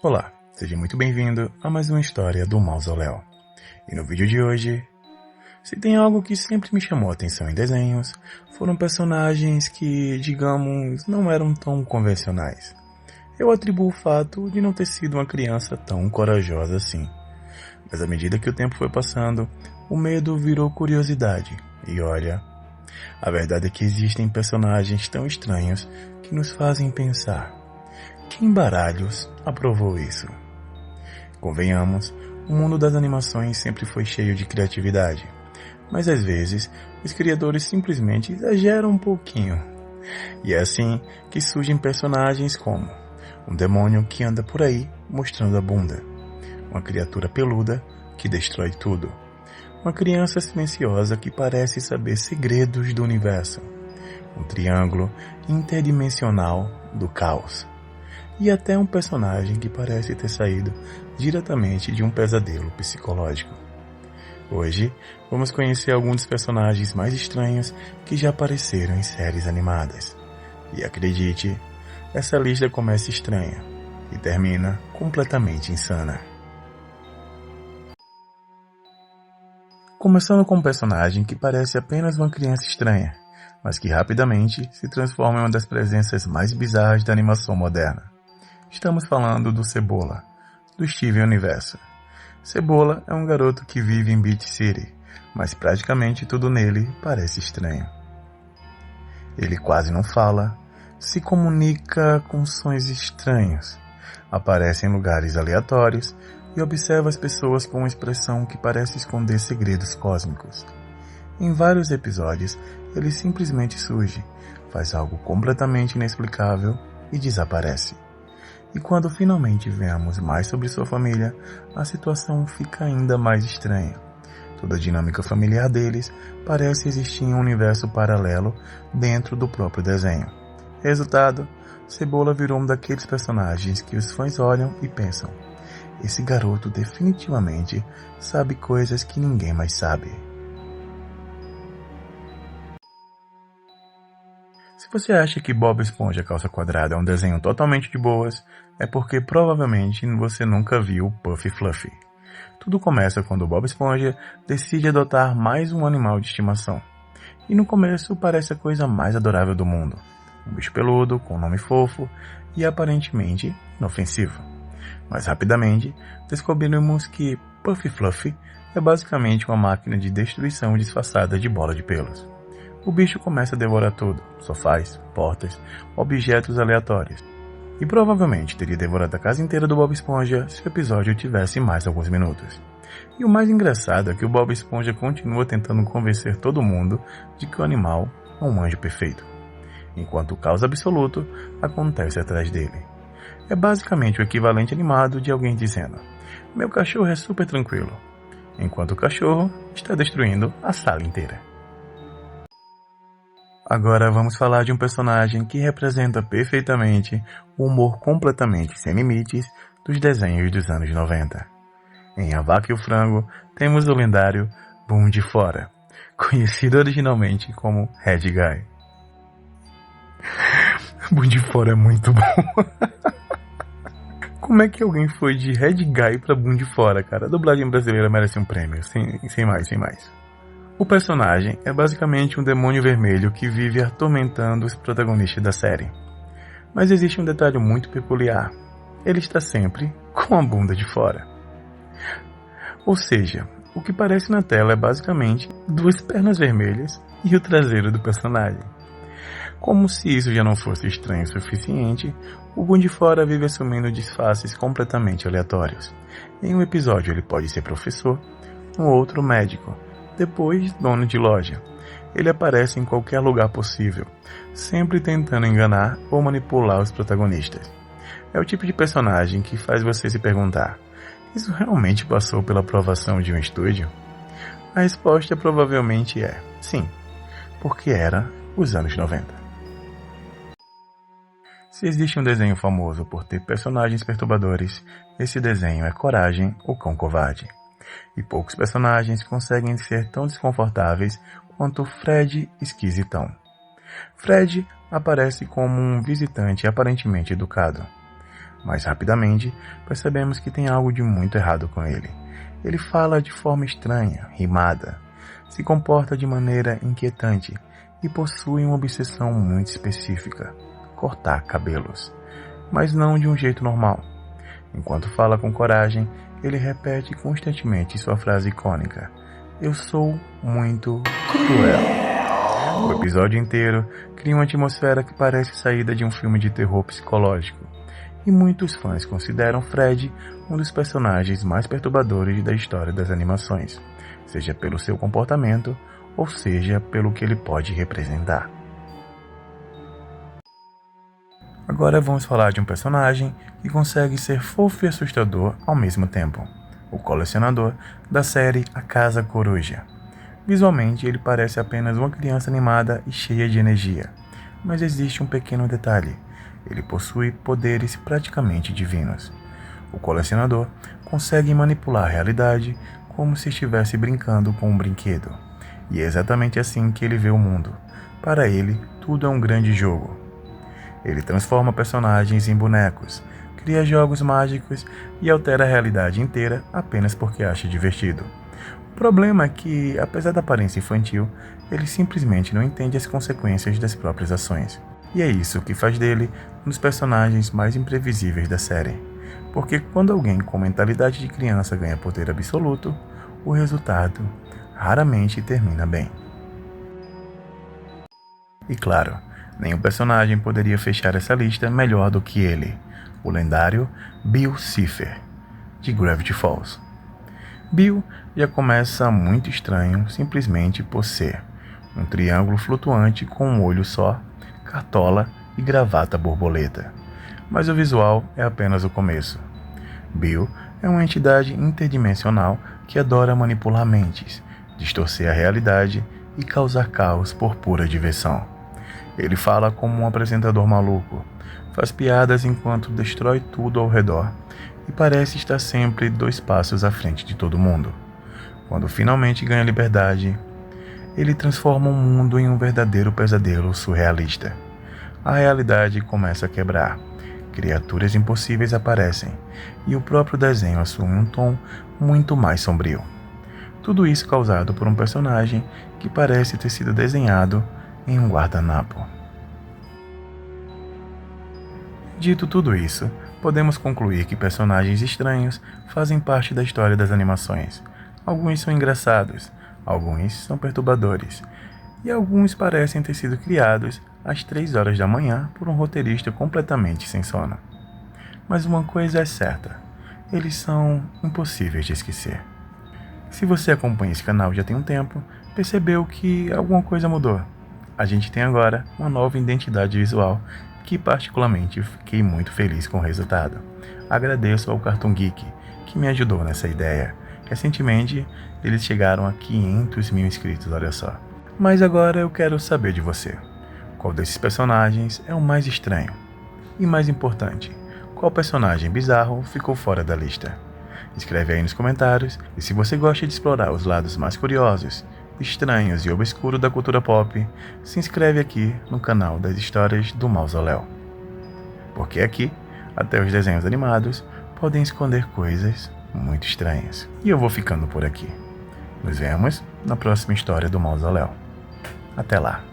Olá, seja muito bem-vindo a mais uma história do Mausoléu. E no vídeo de hoje, se tem algo que sempre me chamou a atenção em desenhos, foram personagens que, digamos, não eram tão convencionais. Eu atribuo o fato de não ter sido uma criança tão corajosa assim. Mas à medida que o tempo foi passando, o medo virou curiosidade. E olha, a verdade é que existem personagens tão estranhos que nos fazem pensar: quem baralhos aprovou isso? Convenhamos, o mundo das animações sempre foi cheio de criatividade, mas às vezes os criadores simplesmente exageram um pouquinho. E é assim que surgem personagens como um demônio que anda por aí mostrando a bunda, uma criatura peluda que destrói tudo, uma criança silenciosa que parece saber segredos do universo, um triângulo interdimensional do caos, e até um personagem que parece ter saído diretamente de um pesadelo psicológico. Hoje, vamos conhecer alguns dos personagens mais estranhos que já apareceram em séries animadas. E acredite, essa lista começa estranha e termina completamente insana. Começando com um personagem que parece apenas uma criança estranha, mas que rapidamente se transforma em uma das presenças mais bizarras da animação moderna. Estamos falando do Cebola, do Steven Universo. Cebola é um garoto que vive em Beach City, mas praticamente tudo nele parece estranho. Ele quase não fala, se comunica com sons estranhos, aparece em lugares aleatórios e observa as pessoas com uma expressão que parece esconder segredos cósmicos. Em vários episódios, ele simplesmente surge, faz algo completamente inexplicável e desaparece. E quando finalmente vemos mais sobre sua família, a situação fica ainda mais estranha. Toda a dinâmica familiar deles parece existir em um universo paralelo dentro do próprio desenho. Resultado, Cebola virou um daqueles personagens que os fãs olham e pensam: esse garoto definitivamente sabe coisas que ninguém mais sabe. Se você acha que Bob Esponja Calça Quadrada é um desenho totalmente de boas, é porque provavelmente você nunca viu Puffy Fluffy. Tudo começa quando Bob Esponja decide adotar mais um animal de estimação. E no começo parece a coisa mais adorável do mundo. Um bicho peludo, com um nome fofo e aparentemente inofensivo. Mas rapidamente descobrimos que Puffy Fluffy é basicamente uma máquina de destruição disfarçada de bola de pelos. O bicho começa a devorar tudo: sofás, portas, objetos aleatórios. E provavelmente teria devorado a casa inteira do Bob Esponja se o episódio tivesse mais alguns minutos. E o mais engraçado é que o Bob Esponja continua tentando convencer todo mundo de que o animal é um anjo perfeito, enquanto o caos absoluto acontece atrás dele. É basicamente o equivalente animado de alguém dizendo: meu cachorro é super tranquilo, enquanto o cachorro está destruindo a sala inteira. Agora vamos falar de um personagem que representa perfeitamente o humor completamente sem limites dos desenhos dos anos 90. Em A Vaca e o Frango, temos o lendário Boom de Fora, conhecido originalmente como Red Guy. Boom de Fora é muito bom. Como é que alguém foi de Red Guy pra Boom de Fora, cara? A dublagem brasileira merece um prêmio, sem mais. O personagem é basicamente um demônio vermelho que vive atormentando os protagonistas da série. Mas existe um detalhe muito peculiar: ele está sempre com a bunda de fora. Ou seja, o que aparece na tela é basicamente duas pernas vermelhas e o traseiro do personagem. Como se isso já não fosse estranho o suficiente, o Boom de Fora vive assumindo disfarces completamente aleatórios. Em um episódio ele pode ser professor, no outro médico, depois dono de loja. Ele aparece em qualquer lugar possível, sempre tentando enganar ou manipular os protagonistas. É o tipo de personagem que faz você se perguntar: isso realmente passou pela aprovação de um estúdio? A resposta provavelmente é sim, porque era os anos 90. Se existe um desenho famoso por ter personagens perturbadores, esse desenho é Coragem, o Cão Covarde. E poucos personagens conseguem ser tão desconfortáveis quanto Fred Esquisitão. Fred aparece como um visitante aparentemente educado. mas rapidamente percebemos que tem algo de muito errado com ele. Ele fala de forma estranha, rimada, se comporta de maneira inquietante e possui uma obsessão muito específica: cortar cabelos, mas não de um jeito normal. Enquanto fala com coragem, ele repete constantemente sua frase icônica: "Eu sou muito cruel." O episódio inteiro cria uma atmosfera que parece saída de um filme de terror psicológico, e muitos fãs consideram Fred um dos personagens mais perturbadores da história das animações, seja pelo seu comportamento ou seja pelo que ele pode representar. Agora vamos falar de um personagem que consegue ser fofo e assustador ao mesmo tempo: o colecionador da série A Casa Coruja. Visualmente, ele parece apenas uma criança animada e cheia de energia, mas existe um pequeno detalhe: ele possui poderes praticamente divinos. O colecionador consegue manipular a realidade como se estivesse brincando com um brinquedo, e é exatamente assim que ele vê o mundo. Para ele, tudo é um grande jogo. Ele transforma personagens em bonecos, cria jogos mágicos e altera a realidade inteira apenas porque acha divertido. O problema é que, apesar da aparência infantil, ele simplesmente não entende as consequências das próprias ações. E é isso que faz dele um dos personagens mais imprevisíveis da série. Porque quando alguém com mentalidade de criança ganha poder absoluto, o resultado raramente termina bem. E claro, nenhum personagem poderia fechar essa lista melhor do que ele, o lendário Bill Cipher, de Gravity Falls. Bill já começa muito estranho simplesmente por ser um triângulo flutuante com um olho só, cartola e gravata borboleta. Mas o visual é apenas o começo. Bill é uma entidade interdimensional que adora manipular mentes, distorcer a realidade e causar caos por pura diversão. Ele fala como um apresentador maluco, faz piadas enquanto destrói tudo ao redor e parece estar sempre 2 passos à frente de todo mundo. Quando finalmente ganha liberdade, ele transforma o mundo em um verdadeiro pesadelo surrealista. A realidade começa a quebrar, criaturas impossíveis aparecem e o próprio desenho assume um tom muito mais sombrio. Tudo isso causado por um personagem que parece ter sido desenhado em um guardanapo. Dito tudo isso, podemos concluir que personagens estranhos fazem parte da história das animações. Alguns são engraçados, alguns são perturbadores, e alguns parecem ter sido criados às 3 horas da manhã por um roteirista completamente sem sono. Mas uma coisa é certa: eles são impossíveis de esquecer. Se você acompanha esse canal já tem um tempo, percebeu que alguma coisa mudou. A gente tem agora uma nova identidade visual que particularmente fiquei muito feliz com o resultado. Agradeço ao Cartoon Geek, que me ajudou nessa ideia. Recentemente, eles chegaram a 500 mil inscritos, olha só. Mas agora eu quero saber de você. Qual desses personagens é o mais estranho? E mais importante, qual personagem bizarro ficou fora da lista? Escreve aí nos comentários, e se você gosta de explorar os lados mais curiosos, estranhos e obscuros da cultura pop, se inscreve aqui no canal das histórias do Mausoléu. Porque aqui, até os desenhos animados podem esconder coisas muito estranhas. E eu vou ficando por aqui. Nos vemos na próxima história do Mausoléu. Até lá!